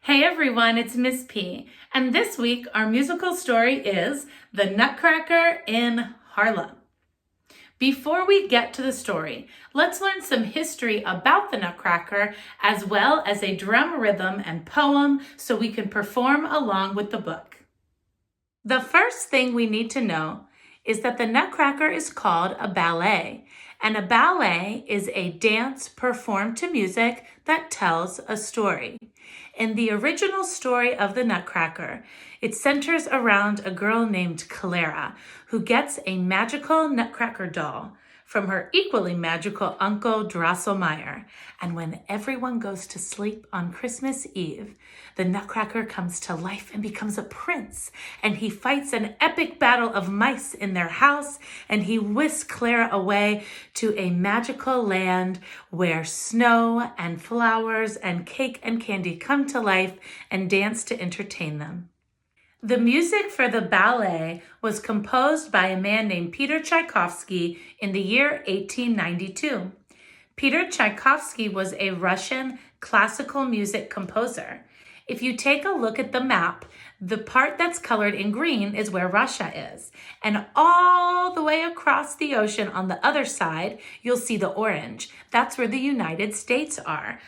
Hey everyone, it's Miss P, and this week our musical story is The Nutcracker in Harlem. Before we get to the story, let's learn some history about the Nutcracker as well as a drum rhythm and poem so we can perform along with the book. The first thing we need to know is that the Nutcracker is called a ballet, and a ballet is a dance performed to music that tells a story. In the original story of the Nutcracker, it centers around a girl named Clara who gets a magical Nutcracker doll from her equally magical uncle Drosselmeyer. And when everyone goes to sleep on Christmas Eve, the Nutcracker comes to life and becomes a prince. And he fights an epic battle of mice in their house, and he whisks Clara away to a magical land where snow and flowers and cake and candy come to life and dance to entertain them. The music for the ballet was composed by a man named Peter Tchaikovsky in the year 1892. Peter Tchaikovsky was a Russian classical music composer. If you take a look at the map, the part that's colored in green is where Russia is. And all the way across the ocean on the other side, you'll see the orange. That's where the United States are.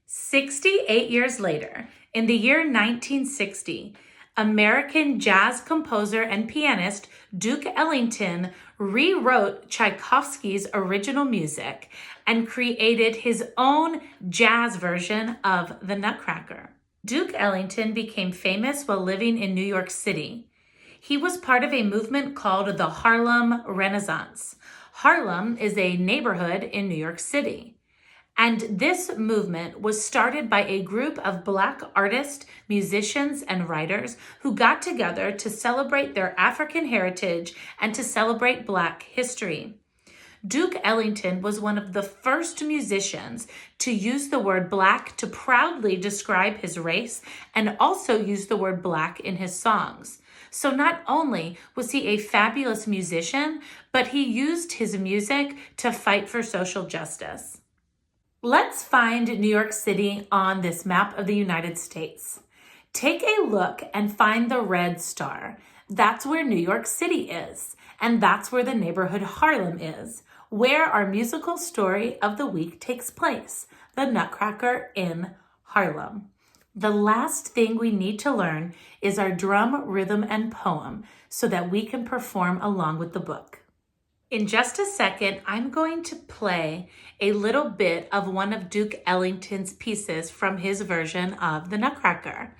68 years later, in the year 1960, American jazz composer and pianist Duke Ellington rewrote Tchaikovsky's original music and created his own jazz version of the Nutcracker. Duke Ellington became famous while living in New York City. He was part of a movement called the Harlem Renaissance. Harlem is a neighborhood in New York City. And this movement was started by a group of Black artists, musicians, and writers who got together to celebrate their African heritage and to celebrate Black history. Duke Ellington was one of the first musicians to use the word Black to proudly describe his race and also use the word Black in his songs. So not only was he a fabulous musician, but he used his music to fight for social justice. Let's find New York City on this map of the United States. Take a look and find the red star. That's where New York City is, and that's where the neighborhood Harlem is, where our musical story of the week takes place, the Nutcracker in Harlem. The last thing we need to learn is our drum, rhythm, and poem so that we can perform along with the book. In just a second, I'm going to play a little bit of one of Duke Ellington's pieces from his version of the Nutcracker.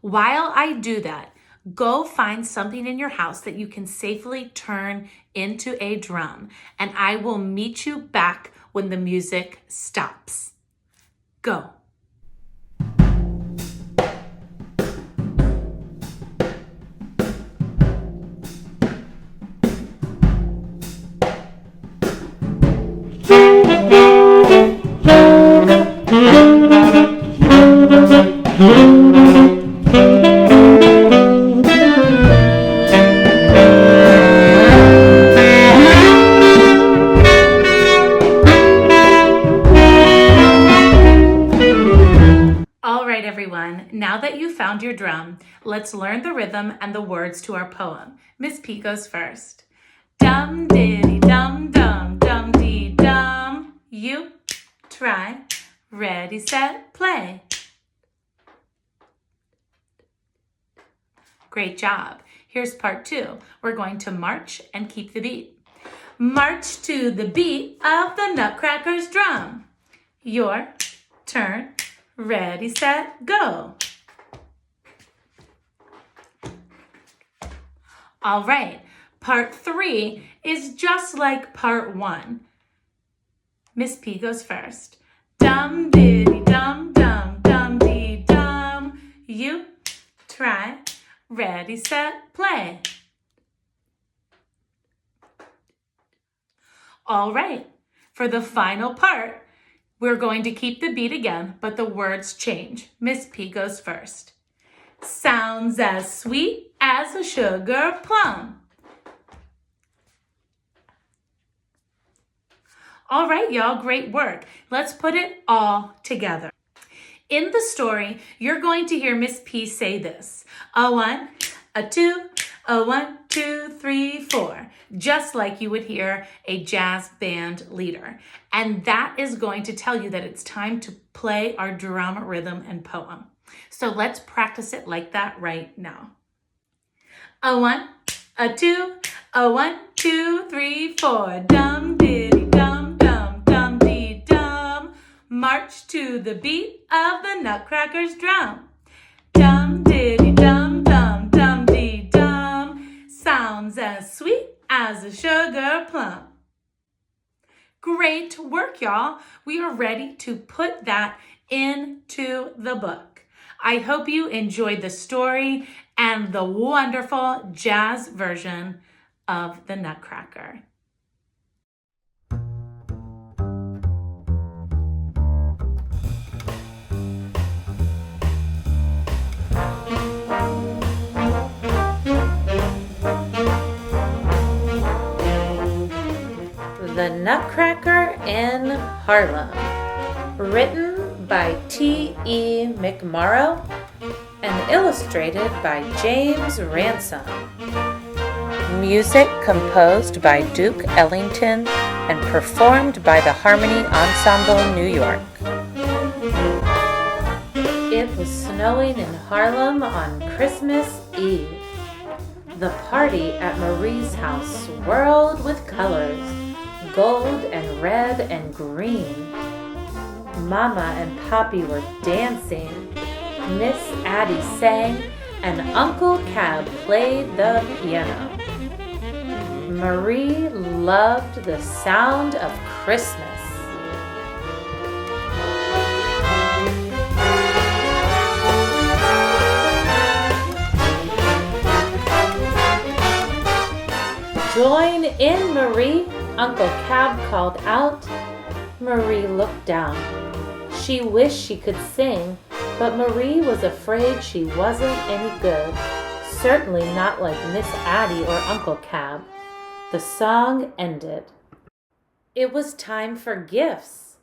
While I do that, go find something in your house that you can safely turn into a drum, and I will meet you back when the music stops. Go. All right, everyone, now that you found your drum, let's learn the rhythm and the words to our poem. Miss P goes first. Dum diddy dum dum dum dee dum. You try. Ready, set, play. Great job. Here's part 2. We're going to march and keep the beat. March to the beat of the Nutcracker's drum. Your turn. Ready, set, go. All right, part 3 is just like part 1. Miss P goes first. Dum diddy dum dum dum dee dum. You try. Ready, set, play. All right, for the final part, we're going to keep the beat again, but the words change. Miss P goes first. Sounds as sweet as a sugar plum. All right, y'all, great work. Let's put it all together. In the story, you're going to hear Miss P say this: a 1, a 2, a 1, 2, 3, 4, just like you would hear a jazz band leader. And that is going to tell you that it's time to play our drum, rhythm, and poem. So let's practice it like that right now. A 1, a 2, a 1, 2, 3, 4. Dum diddy dum dum dum dee dum. March to the beat of the Nutcracker's drum. Dum diddy dum dum dum dee dum. Sounds as sweet as a sugar plum. Great work, y'all. We are ready to put that into the book. I hope you enjoyed the story and the wonderful jazz version of the Nutcracker. The Nutcracker in Harlem, written by T.E. McMorrow and illustrated by James Ransom. Music composed by Duke Ellington and performed by the Harmony Ensemble New York. It was snowing in Harlem on Christmas Eve. The party at Marie's house swirled with colors, gold and red and green. Mama and Poppy were dancing, Miss Addie sang, and Uncle Cab played the piano. Marie loved the sound of Christmas. Join in, Marie, Uncle Cab called out. Marie looked down. She wished she could sing, but Marie was afraid she wasn't any good. Certainly not like Miss Addie or Uncle Cab. The song ended. It was time for gifts.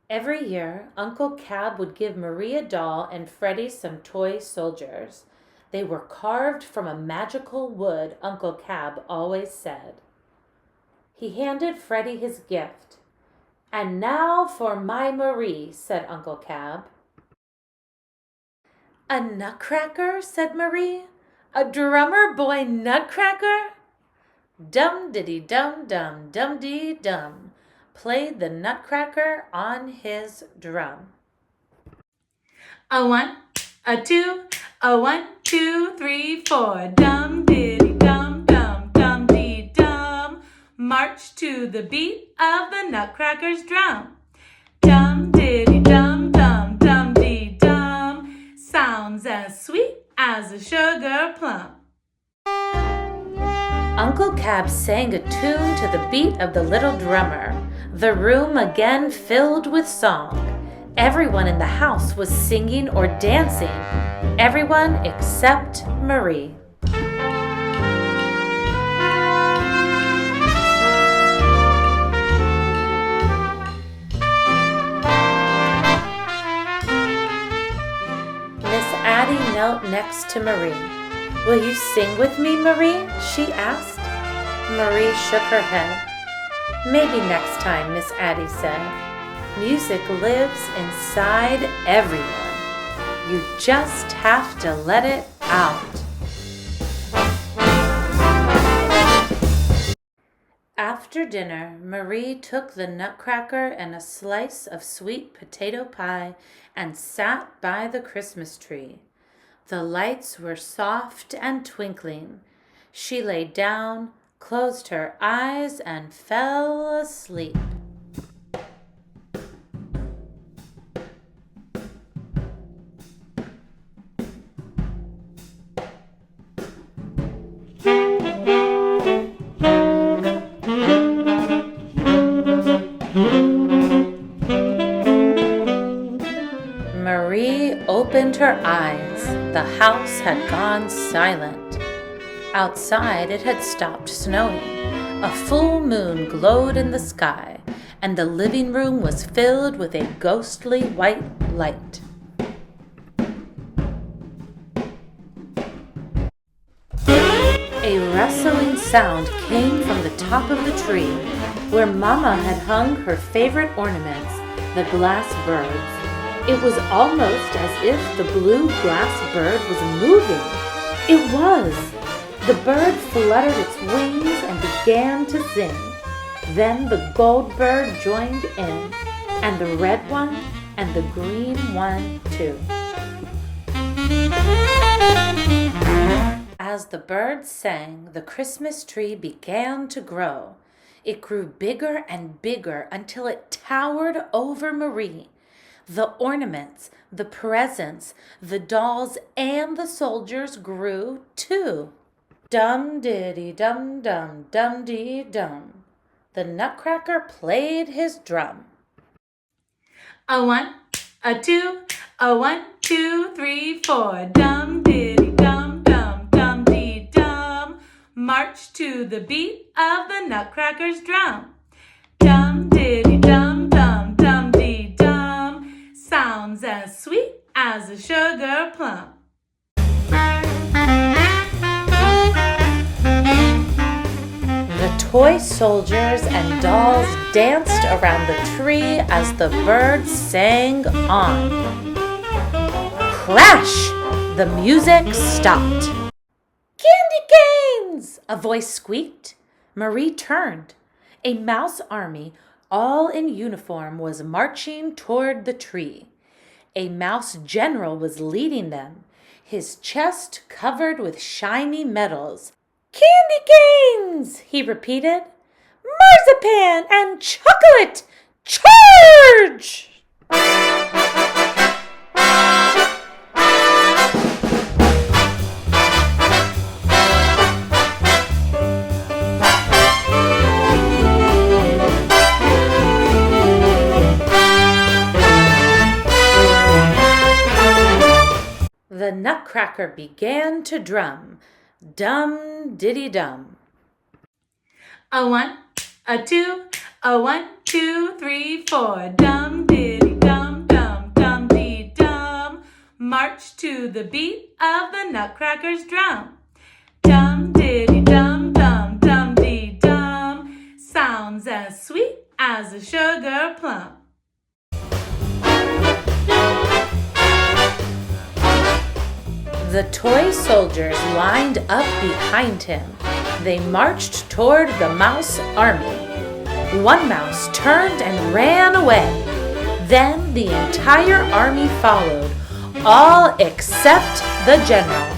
Every year, Uncle Cab would give Marie a doll and Freddie some toy soldiers. They were carved from a magical wood, Uncle Cab always said. He handed Freddie his gift. "And now for my Marie," said Uncle Cab. "A nutcracker?" said Marie. "A drummer boy nutcracker?" Dum-diddy-dum-dum, dum-dee-dum, played the Nutcracker on his drum. A 1, a 2, a 1, 2, 3, 4. Dum-diddy-dum-dum, dum-dee-dum. March to the beat of the Nutcracker's drum. Dum-diddy-dum-dum, dum-dee-dum. Sounds as sweet as a sugar plum. Uncle Cab sang a tune to the beat of the little drummer. The room again filled with song. Everyone in the house was singing or dancing. Everyone except Marie. Miss Addie knelt next to Marie. "Will you sing with me, Marie?" she asked. Marie shook her head. "Maybe next time," Miss Addie said. "Music lives inside everyone. You just have to let it out." After dinner, Marie took the Nutcracker and a slice of sweet potato pie and sat by the Christmas tree. The lights were soft and twinkling. She lay down, closed her eyes, and fell asleep. Marie opened her eyes. The house had gone silent. Outside it had stopped snowing. A full moon glowed in the sky, and the living room was filled with a ghostly white light. A rustling sound came from the top of the tree, where Mama had hung her favorite ornaments, the glass birds. It was almost as if the blue glass bird was moving. It was! The bird fluttered its wings and began to sing. Then the gold bird joined in, and the red one, and the green one too. As the birds sang, the Christmas tree began to grow. It grew bigger and bigger until it towered over Marie. The ornaments, the presents, the dolls, and the soldiers grew too. Dum-diddy-dum-dum, dum-dee-dum. The Nutcracker played his drum. A 1, a 2, a 1, 2, 3, 4. Dum-diddy-dum-dum, dum-dee-dum. March to the beat of the Nutcracker's drum. Dum-diddy-dum-dum, dum-dee-dum. Sounds as sweet as a sugar plum. The toy soldiers and dolls danced around the tree as the birds sang on. Crash! The music stopped. Candy canes! A voice squeaked. Marie turned. A mouse army, all in uniform, was marching toward the tree. A mouse general was leading them, his chest covered with shiny medals. Candy canes, he repeated. Marzipan and chocolate! Charge! The Nutcracker began to drum. Dum-diddy-dum. A 1, a 2, a 1, 2, 3, 4. Dum-diddy-dum-dum, dum-dee-dum. March to the beat of the Nutcracker's drum. Dum-diddy-dum-dum, dum-dee-dum. Sounds as sweet as a sugar plum. The toy soldiers lined up behind him. They marched toward the mouse army. One mouse turned and ran away. Then the entire army followed, all except the general.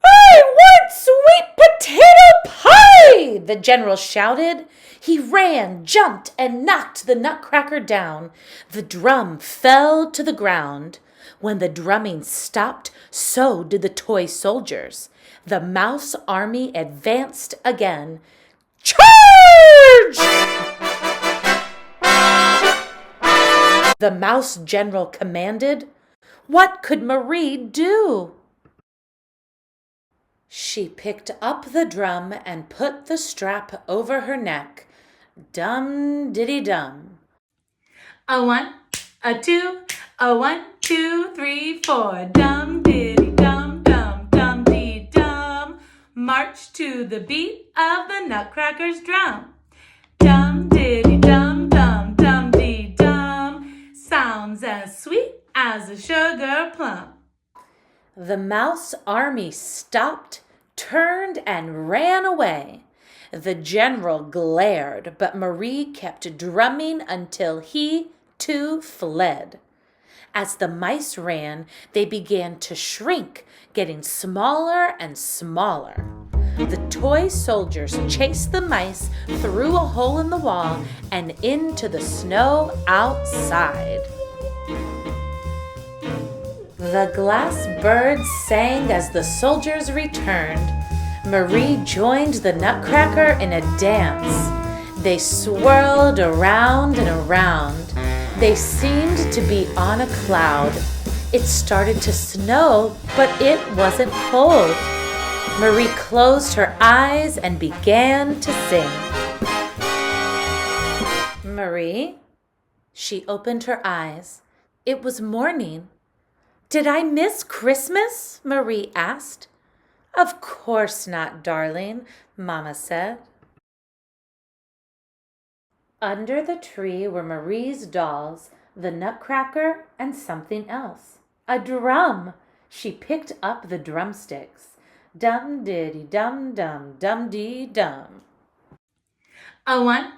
I want sweet potato pie! The general shouted. He ran, jumped, and knocked the Nutcracker down. The drum fell to the ground. When the drumming stopped, so did the toy soldiers. The mouse army advanced again. Charge! The mouse general commanded. What could Marie do? She picked up the drum and put the strap over her neck. Dum-diddy-dum. A 1, a 2, a 1, 2, 3, 4. Dum-diddy-dum-dum, dum-dee-dum. March to the beat of the Nutcracker's drum. Dum-diddy-dum-dum, dum-dee-dum. Sounds as sweet as a sugar plum. The mouse army stopped, turned, and ran away. The general glared, but Marie kept drumming until he, too, fled. As the mice ran, they began to shrink, getting smaller and smaller. The toy soldiers chased the mice through a hole in the wall and into the snow outside. The glass birds sang as the soldiers returned. Marie joined the Nutcracker in a dance. They swirled around and around. They seemed to be on a cloud. It started to snow, but it wasn't cold. Marie closed her eyes and began to sing. Marie? She opened her eyes. It was morning. Did I miss Christmas? Marie asked. Of course not, darling, Mama said. Under the tree were Marie's dolls, the Nutcracker, and something else. A drum! She picked up the drumsticks. Dum-diddy-dum-dum, dum-dee-dum. A 1,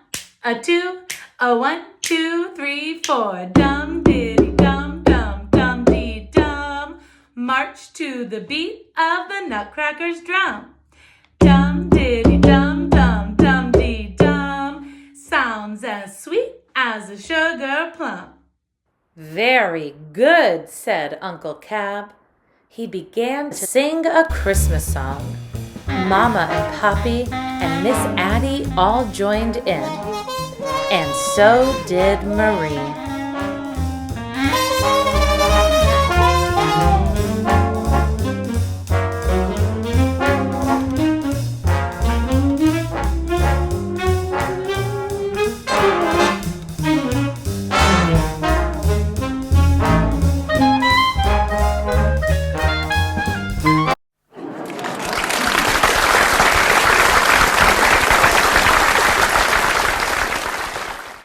a 2, a 1, 2, 3, 4. Dum-diddy-dum-dum, dum-dee-dum. March to the beat of the Nutcracker's drum. Dum-diddy-dum-dum, dum-dee-dum. Sounds as sweet as a sugar plum. Very good, said Uncle Cab. He began to sing a Christmas song. Mama and Poppy and Miss Addie all joined in. And so did Marie.